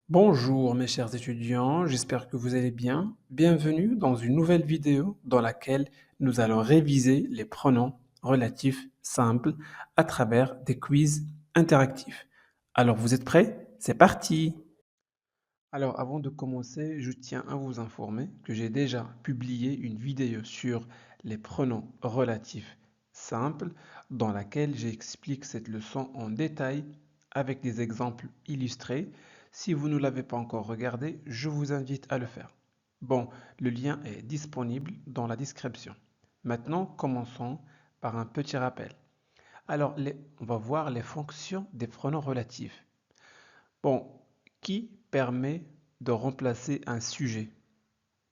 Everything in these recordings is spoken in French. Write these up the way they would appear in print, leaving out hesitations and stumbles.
Bonjour mes chers étudiants, j'espère que vous allez bien. Bienvenue dans une nouvelle vidéo dans laquelle nous allons réviser les pronoms relatifs simples à travers des quiz interactifs. Alors vous êtes prêts? C'est parti! Alors avant de commencer, je tiens à vous informer que j'ai déjà publié une vidéo sur les pronoms relatifs simples dans laquelle j'explique cette leçon en détail avec des exemples illustrés. Si vous ne l'avez pas encore regardé, je vous invite à le faire. Bon, le lien est disponible dans la description. Maintenant, commençons par un petit rappel. Alors, on va voir les fonctions des pronoms relatifs. Bon, qui permet de remplacer un sujet?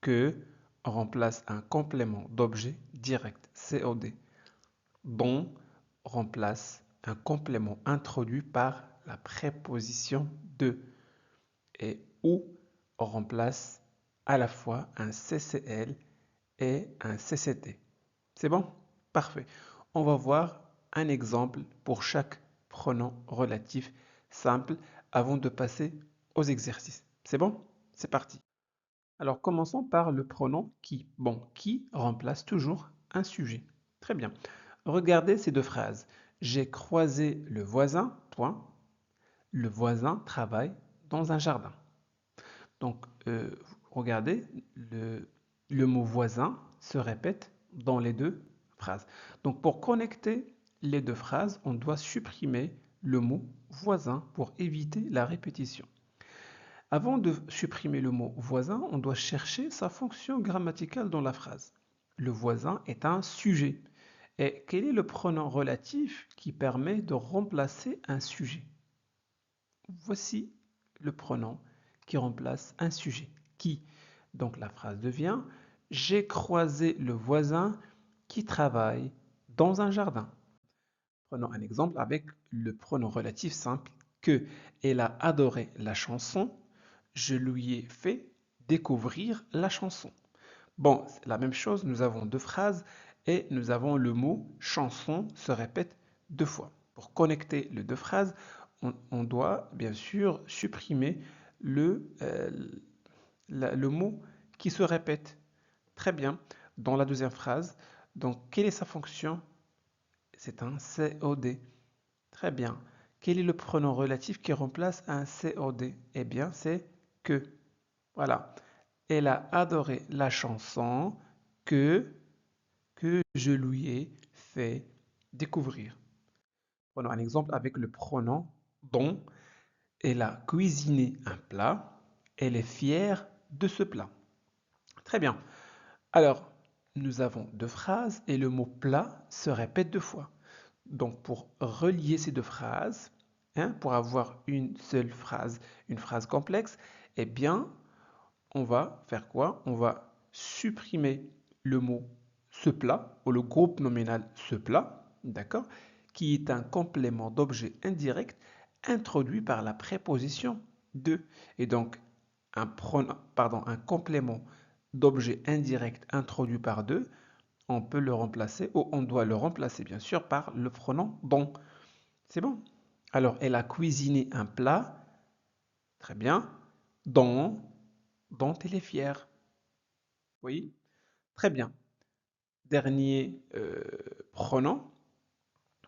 Que remplace un complément d'objet direct, COD. Dont remplace un complément introduit par la préposition de. Et où remplace à la fois un CCL et un CCT. C'est bon? Parfait. On va voir un exemple pour chaque pronom relatif simple avant de passer aux exercices. C'est bon? C'est parti. Alors commençons par le pronom qui. Bon, qui remplace toujours un sujet. Très bien. Regardez ces deux phrases. J'ai croisé le voisin, point. Le voisin travaille dans un jardin. Donc, regardez, le mot voisin se répète dans les deux phrases. Donc, pour connecter les deux phrases, on doit supprimer le mot voisin pour éviter la répétition. Avant de supprimer le mot voisin, on doit chercher sa fonction grammaticale dans la phrase. Le voisin est un sujet. Et quel est le pronom relatif qui permet de remplacer un sujet? Voici le pronom qui remplace un sujet. Qui? Donc la phrase devient j'ai croisé le voisin qui travaille dans un jardin. Prenons un exemple avec le pronom relatif simple que. Elle a adoré la chanson. Je lui ai fait découvrir la chanson. Bon, c'est la même chose, nous avons deux phrases et nous avons le mot chanson se répète deux fois. Pour connecter les deux phrases, on doit bien sûr supprimer le mot qui se répète. Très bien. Dans la deuxième phrase, donc quelle est sa fonction? C'est un COD. Très bien. Quel est le pronom relatif qui remplace un COD? Eh bien, c'est que. Voilà. Elle a adoré la chanson que, que je lui ai fait découvrir. Prenons un exemple avec le pronom dont. Elle a cuisiné un plat. Elle est fière de ce plat. Très bien. Alors, nous avons deux phrases et le mot plat se répète deux fois. Donc, pour relier ces deux phrases, pour avoir une seule phrase, une phrase complexe, eh bien, on va faire quoi? On va supprimer le mot ce plat ou le groupe nominal ce plat, d'accord? Qui est un complément d'objet indirect introduit par la préposition de. Et donc, un complément d'objet indirect introduit par de, on peut le remplacer, ou on doit le remplacer bien sûr par le pronom dont. C'est bon? Alors, elle a cuisiné un plat, très bien, dont, dont elle est fière. Oui, très bien. Dernier pronom,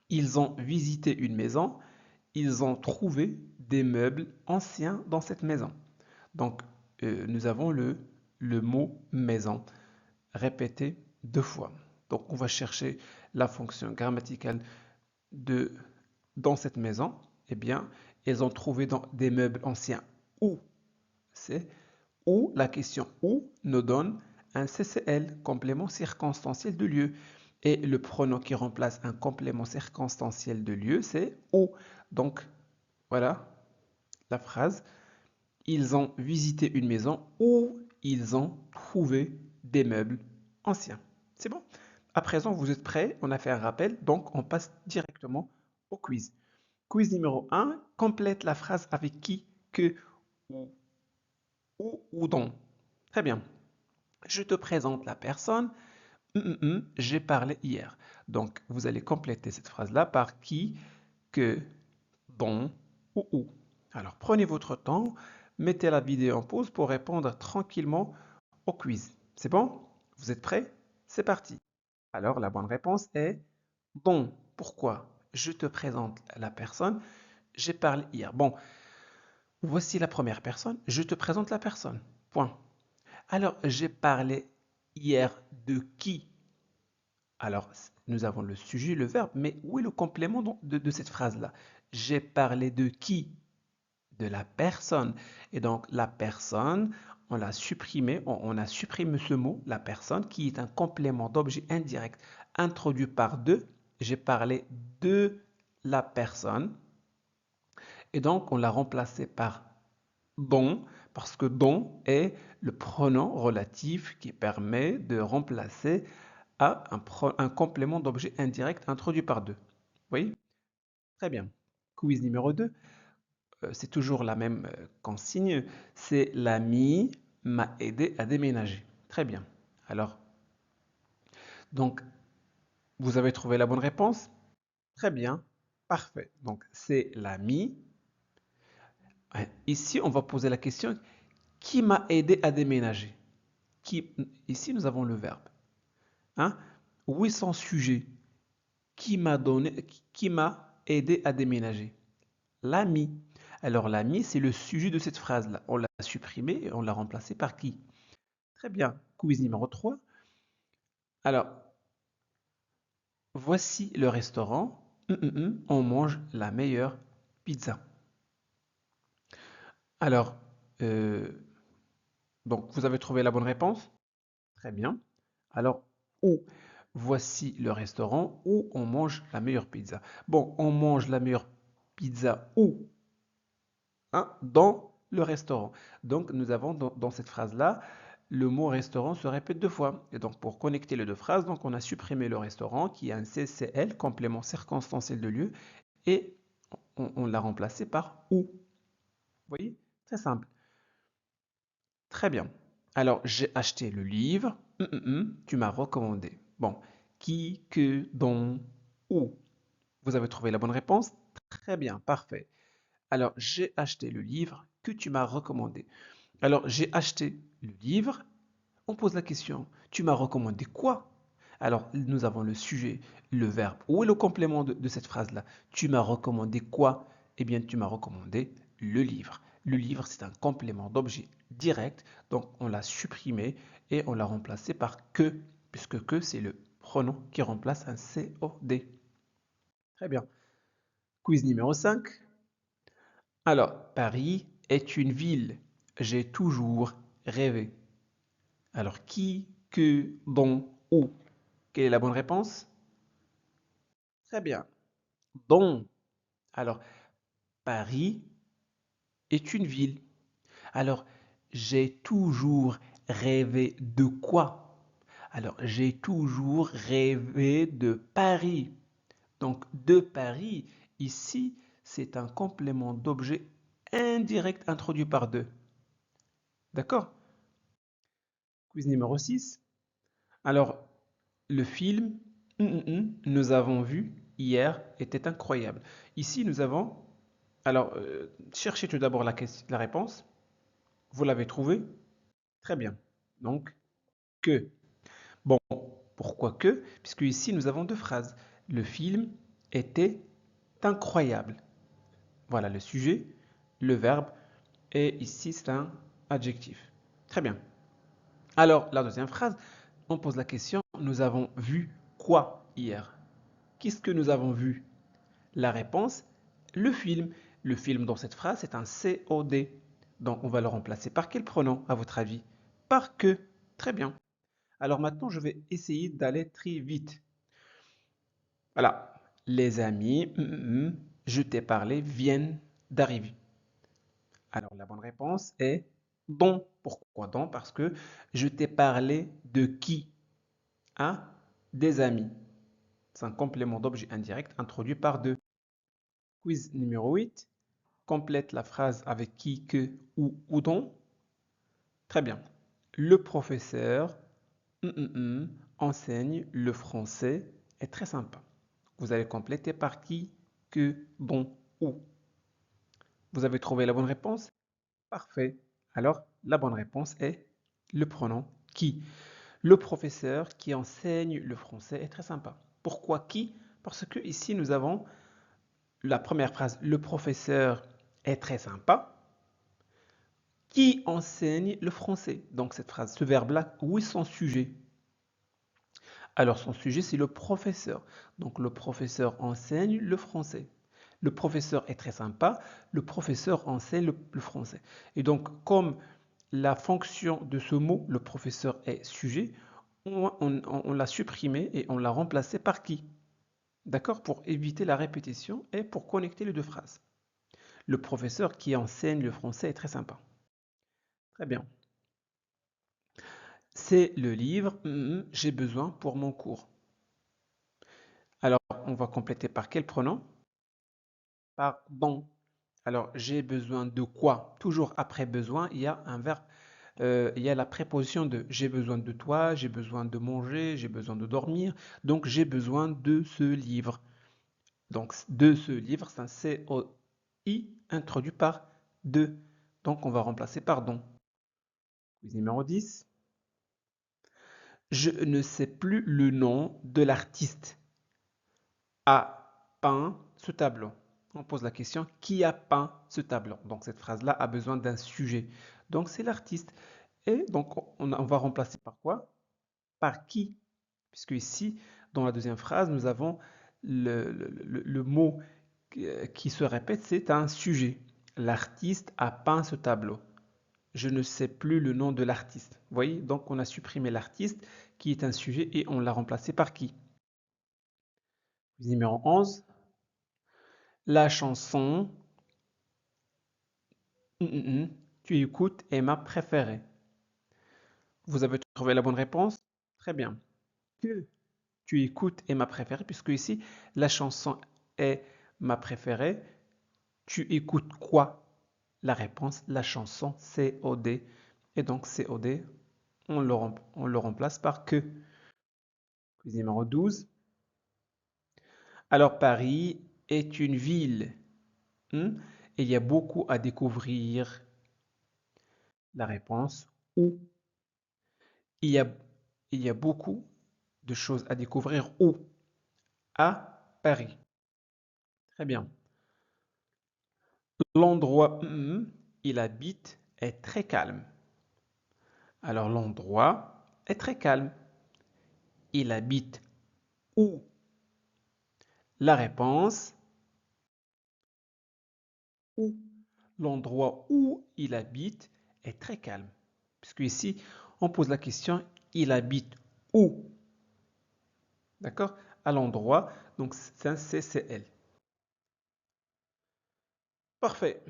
ils ont visité une maison, ils ont trouvé des meubles anciens dans cette maison. Donc, nous avons le mot maison répété deux fois. Donc, on va chercher la fonction grammaticale de dans cette maison. Eh bien, ils ont trouvé des meubles anciens. Où? C'est où la question où nous donne un CCL, complément circonstanciel de lieu. Et le pronom qui remplace un complément circonstanciel de lieu, c'est où. Donc, voilà la phrase. Ils ont visité une maison où ils ont trouvé des meubles anciens. C'est bon? À présent, vous êtes prêts? On a fait un rappel, donc on passe directement au quiz. Quiz numéro 1, complète la phrase avec qui, que, où, ou dont. Très bien. Je te présente la personne. J'ai parlé hier. Donc, vous allez compléter cette phrase-là par qui, que, dont ou où. Alors, prenez votre temps. mettez la vidéo en pause pour répondre tranquillement au quiz. C'est bon? Vous êtes prêts? C'est parti. Alors, la bonne réponse est bon. Pourquoi? Je te présente la personne. J'ai parlé hier. Bon, voici la première personne. Je te présente la personne. Point. Alors, j'ai parlé hier de qui? Alors, nous avons le sujet, le verbe, mais où est le complément de cette phrase-là? J'ai parlé de qui? De la personne. Et donc, la personne, on l'a supprimé, on a supprimé ce mot, la personne, qui est un complément d'objet indirect introduit par de. J'ai parlé de la personne. Et donc, on l'a remplacé par dont, parce que dont est le pronom relatif qui permet de remplacer un complément d'objet indirect introduit par de. Oui? Très bien. Quiz numéro 2. C'est toujours la même consigne. C'est l'ami m'a aidé à déménager. Très bien. Alors, donc, vous avez trouvé la bonne réponse? Très bien. Parfait. Donc, c'est l'ami. Ouais. Ici, on va poser la question, qui m'a aidé à déménager? Qui, ici, nous avons le verbe. Hein? Où est son sujet? Qui m'a aidé à déménager? L'ami. Alors, l'ami, c'est le sujet de cette phrase-là. On l'a supprimé et on l'a remplacé par qui? Très bien. Quiz numéro 3. Alors, voici le restaurant. On mange la meilleure pizza. Alors, euh, donc, vous avez trouvé la bonne réponse? Très bien. Alors, où? Voici le restaurant où on mange la meilleure pizza. Bon, on mange la meilleure pizza où? Hein, dans le restaurant. Donc, nous avons dans cette phrase-là, le mot restaurant se répète deux fois. Et donc, pour connecter les deux phrases, donc on a supprimé le restaurant qui est un CCL, complément circonstanciel de lieu, et on l'a remplacé par où. Vous voyez? Très simple. Très bien. Alors, j'ai acheté le livre. Tu m'as recommandé. Bon, qui, que, dont, où. Vous avez trouvé la bonne réponse? Très bien, parfait. Alors, j'ai acheté le livre que tu m'as recommandé. Alors, j'ai acheté le livre. On pose la question, tu m'as recommandé quoi? Alors, nous avons le sujet, le verbe. Où est le complément de cette phrase-là? Tu m'as recommandé quoi? Eh bien, tu m'as recommandé le livre. Le livre, c'est un complément d'objet direct, donc on l'a supprimé et on l'a remplacé par que, puisque que, c'est le pronom qui remplace un COD. Très bien. Quiz numéro 5. Alors, Paris est une ville. J'ai toujours rêvé. Alors, qui, que, dont, où? Quelle est la bonne réponse? Très bien. Dont. Alors, Paris est une ville. Alors, j'ai toujours rêvé de quoi? Alors, j'ai toujours rêvé de Paris. Donc, de Paris, ici, c'est un complément d'objet indirect introduit par de. D'accord? Quiz numéro 6. Alors, le film nous avons vu hier était incroyable. Ici, nous avons... Alors, cherchez tout d'abord la réponse. Vous l'avez trouvée? Très bien. Donc, que. Bon, pourquoi que? Puisque ici, nous avons deux phrases. Le film était incroyable. Voilà le sujet, le verbe, et ici, c'est un adjectif. Très bien. Alors, la deuxième phrase, on pose la question, nous avons vu quoi hier? Qu'est-ce que nous avons vu? La réponse, le film. Le film dans cette phrase, c'est un COD. Donc, on va le remplacer par quel pronom, à votre avis? Par que. Très bien. Alors maintenant, je vais essayer d'aller très vite. Voilà. Les amis, je t'ai parlé, viennent d'arriver. Alors, la bonne réponse est dont. Pourquoi dont? Parce que je t'ai parlé de qui? Hein? Des amis. C'est un complément d'objet indirect introduit par de. Quiz numéro 8. Complète la phrase avec qui, que, ou dont. Très bien. Le professeur enseigne le français est très sympa. Vous allez compléter par qui, que, dont, où. Vous avez trouvé la bonne réponse? Parfait. Alors, la bonne réponse est le pronom qui. Le professeur qui enseigne le français est très sympa. Pourquoi qui? Parce que ici, nous avons la première phrase, le professeur est très sympa, qui enseigne le français. Donc cette phrase, ce verbe-là, où est son sujet? Alors son sujet, c'est le professeur. Donc le professeur enseigne le français. Le professeur est très sympa, le professeur enseigne le français. Et donc, comme la fonction de ce mot, le professeur est sujet, on l'a supprimé et on l'a remplacé par qui? D'accord? Pour éviter la répétition et pour connecter les deux phrases. Le professeur qui enseigne le français est très sympa. Très bien. C'est le livre j'ai besoin pour mon cours. Alors, on va compléter par quel pronom? Par dont. Alors, j'ai besoin de quoi? Toujours après besoin, il y a un verbe, il y a la préposition de. J'ai besoin de toi, j'ai besoin de manger, j'ai besoin de dormir. Donc, j'ai besoin de ce livre. Donc, de ce livre, c'est un C-O-I introduit par de. Donc, on va remplacer par dont. Numéro 10. Je ne sais plus le nom de l'artiste a peint ce tableau. On pose la question, qui a peint ce tableau? Donc cette phrase-là a besoin d'un sujet. Donc c'est l'artiste. Et donc on va remplacer par quoi? Par qui? Puisque ici, dans la deuxième phrase, nous avons le mot qui se répète, c'est un sujet. L'artiste a peint ce tableau. Je ne sais plus le nom de l'artiste. Vous voyez, donc on a supprimé l'artiste qui est un sujet et on l'a remplacé par qui? Numéro 11. La chanson tu écoutes est ma préférée. Vous avez trouvé la bonne réponse? Très bien. Que tu écoutes est ma préférée, puisque ici, la chanson est ma préférée. Tu écoutes quoi? La réponse, la chanson, COD. Et donc, COD, on le remplace par que. Quiz numéro 12. Alors, Paris est une ville. Et il y a beaucoup à découvrir. La réponse, où? Il y a, il y a beaucoup de choses à découvrir où? À Paris. Très bien. L'endroit où il habite est très calme. Alors l'endroit est très calme. Il habite où? La réponse, où? L'endroit où il habite est très calme. Puisque ici, on pose la question, il habite où? D'accord? À l'endroit, donc c'est un CCL. Parfait.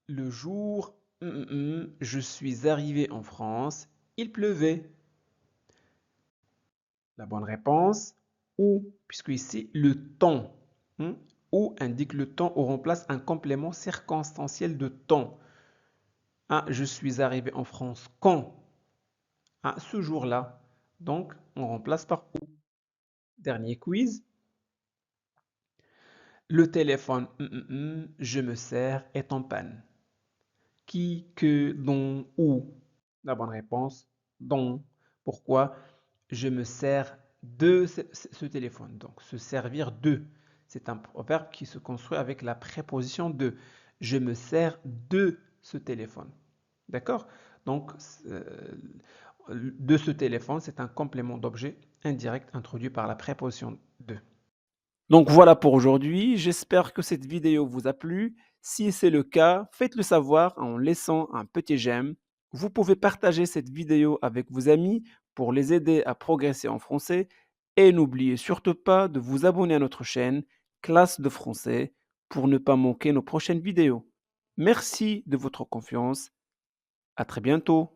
Le jour je suis arrivé en France, il pleuvait. La bonne réponse, où, puisque ici, le temps, hmm, où indique le temps, on remplace un complément circonstanciel de temps. Ah, je suis arrivé en France quand? Ah, ce jour-là. Donc, on remplace par où. Dernier quiz. Le téléphone, je me sers, est en panne. Qui, que, dont, où? La bonne réponse, dont. Pourquoi? Je me sers de ce téléphone. Donc, se servir de. C'est un proverbe qui se construit avec la préposition de. Je me sers de ce téléphone. D'accord? Donc, de ce téléphone, c'est un complément d'objet indirect introduit par la préposition de. Donc voilà pour aujourd'hui. J'espère que cette vidéo vous a plu. Si c'est le cas, faites-le savoir en laissant un petit j'aime. Vous pouvez partager cette vidéo avec vos amis pour les aider à progresser en français. Et n'oubliez surtout pas de vous abonner à notre chaîne Classe de français pour ne pas manquer nos prochaines vidéos. Merci de votre confiance. À très bientôt.